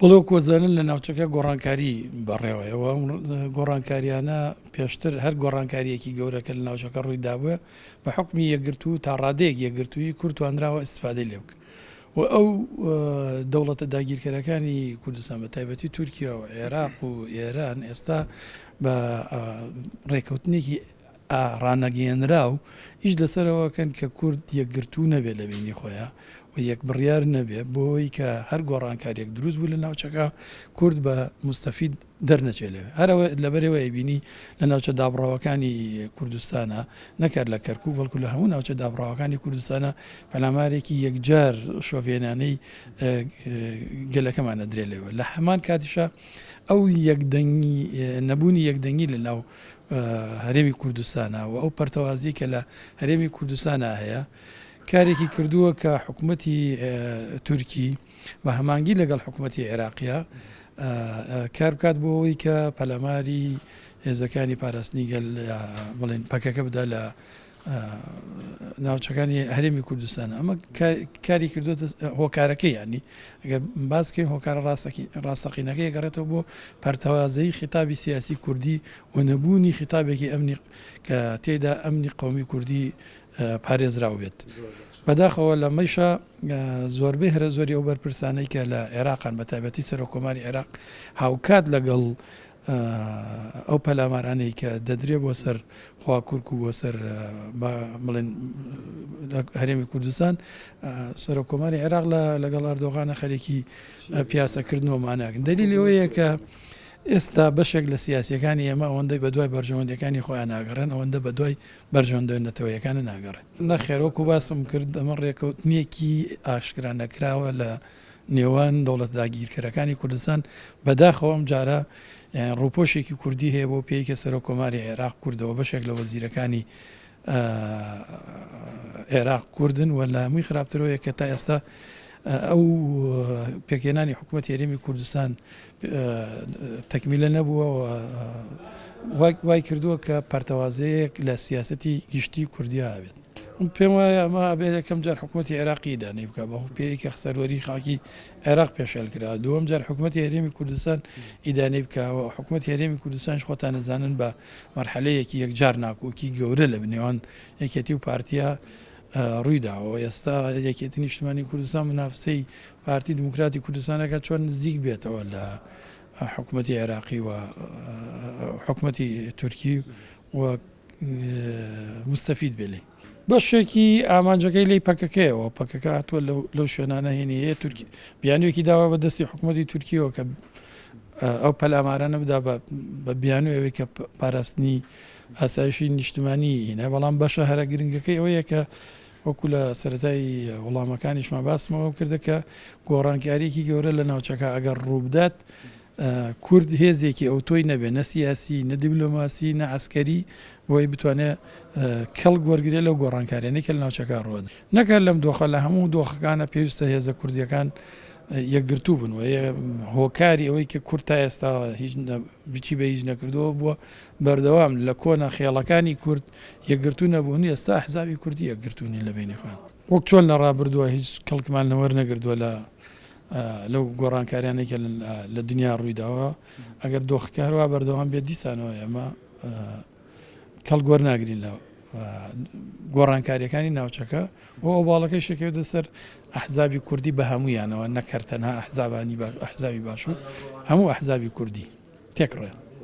بڵێ کۆزانن لە ناوچەکە گۆڕانکاری بەڕێوەیەوە گۆڕانکاریانە پێشتر هەر گۆڕانکاریەکی گەورەکە لە ناوچەکە ڕووی دابووە بە حکمی یەکگرتو تا ڕادەیەک یەکگرتووی کورتوانراوە ئیسفادەی لێ بکە و ئەو دەوڵەتە داگیرکەرەکانی کوردستان بە تایبەتی تورکیا و عێراق و ئێران ئێستا بە ڕێکەوتنێکی ڕانەگەیەنرا و هیچ لەسەرەوەکەن کە کورد یەکگرتو نەبێت لە بینی خۆیان و یەک بڕیار نەبێت بۆی کە هەر گۆڕانکارێک دروست بوو لە ناوچەکە کورد بە مستەفید دەرنەچێت لێوێ هەرەوە لەبەرەوە بینی لە ناوچە دابڕاوەکانی کوردستانە نەکرد لە کەرکوو بەڵکو لە هەموو ناوچە دابڕاوەکانی کوردستانە پەلامارێکی یەکجار شۆڤێنانەی گەلەکەمانە درێ لێوە لە هەمان کاتیشە ئەو یەکدەنگی نەبوونی یەکدەنگی لە ناو هەرێمی کوردستانە و ئەو پەرتەوازی کە لە هەرێمی کوردستانە هەیە کارێکی کردووە کە حکوومەتی تورکی بە هەمانگی لەگەڵ حکوومەتی عێراقیە کار بکات بۆ ئەوەی کە پەلاماری هێزەکانی پاراستنی گەل بڵێن پەکەکە بدا لە ناوچەکانی هەرێمی کوردستان ئەمە کاری کردوتە هۆکارەکەی ینی ئەگەر باسکەین هۆکارە ڕاستەقینەکەی گەڕێتەوە بۆ پەرتەوازەی خیتابی سیاسی کوردی و نەبوونی خیتابێکی ئەمنی کە تێدا ئەمنی قومی کوردی پارێزراو بێت بەداخەوە لە مەیشە زۆربەی هەرە زۆری ئەو بەرپرسانەی کە لە عێراقان بە تایبەتی سەرۆکۆماری عێراق هاوکات لەگەڵ ئەو پەلامارانەی کە دەدرێ بۆ سەر خواکوورک و بۆ سەر بڵێن هەرێمی کوردستان سەرۆکۆماری عێراق لەگەڵ ئەردۆغانە خەرێکی پیاسەکردنەوەماناکەن دلیلی ئەوەیە کە ئێستا بەشێک لە سیاسیەکانی ئێمە ئەوەندەی بە دوای بەرژەوەندەکانی خۆیان ناگەڕێن ئەوەندە بە دوای بەرژەوەندەوەیەکانە ناگەڕێن نەخێرۆک و باسم کرد ئەمە ڕێکەوتنیەکی ئاشکرا نەکراوە لە نێوان دەوڵەت داگیرکەرەکانی کوردستان بەداخەوە ئەم جارە ڕووپۆشێکی کوردی هەیە بۆ پێی کە سەرۆکۆماری عێراق کوردەوە بەشێک لە وەزیرەکانی عێراق کوردن و لە هەمووی خراپترەوەیە کە تا ئێستا ئەو پێکێنانی حکوومەتی هەرێمی کوردستان تەکمیلە نەبووە وای کردووە کە پەرتەوازەیەک لە سیاسەتی گشتی کوردیا بێت پێم وایە ئەمە ئەبێت یەکەم جار حکوومەتی عێراقی دانەی بکە بە پێی کە سەروەری خاکی عێراق پێشێل کرا دووەم جار حکوومەتی هەرێمی کوردستان ئیدانەی بکەوە حکوومەتی هەرێمی کوردستانش خۆتان نەزانن بە مەرحەلەیەکی یەکجار ناکۆکی گەورە لە بنێوان یەکێتی و پارتیا ڕوویداوە ئێستا یەکێتی نیشتمانی کوردستان منافسەی پارتی دموکراتی کوردستانەکە چۆن نزیک بێتەوە لە حکوومەتی عێراقی و حکوومەتی تورکی و مستەفید بێ بەشێکی ئامانجەکەی لی پەکەکەیەوە پەکەکە هاتووە لەو شوێنانە هێنیە تورکی بیانوێکی داوا بە دەستی حکوومەتی تورکیەوە کە ئەو پەلامارانە بدا بە بیانوێەوەی کە پاراستنی ئاسایشی نیشتمانی هینە بەڵام بەشە هەرە گرنگەکەی ئەوەیە کە وەکو لە سەرەتای وەڵامەکانیشمان باسمەوە کردە کە گۆڕانکاریکی گەورە لە ناوچەکە ئەگەر ڕووبدات کورد هێزێکی ئەو تۆی نەبێت نە سیاسی نە دیبلۆماسی نە عسکەری بۆی بتوانێت کەڵ وەرگێ لەو گۆڕانکاریانەی کە لە ناوچەکە ڕۆن نەکات لەم دۆخە لە هەموو دۆخەکانە پێویستە هێزە کوردیەکان یەکگرتو بن و هۆکاری ئەوەی کە کورد تا ئێستا بچی بە هیچ نەکردەوە بووە بەردەوام لە کۆنە خێڵەکانی کورد یەکگرتو نەبوون ئێستا ئەحزابی کوردی یەکگرتوونی لە بینی خۆیان وەک چۆن لە ڕابردووە هیچ کەڵکمان نەوەرنەگردووە لەو گۆڕانکاریانێکە لە دنیا ڕوویداوە ئەگەر دۆخکاروا بەردەوام بێت دیسانەوە ئەمە کەڵگۆر ناگرین لە گۆڕانکاریەکانی ناوچەکە و ئەو باڵەکەی شەکەوتە سەر ئەحزابی کوردی بە هەمویانەوە نەکەرتەنها ئەحزابانی ئەحزابی باشوور هەموو ئەحزابی کوردی تێکڕێن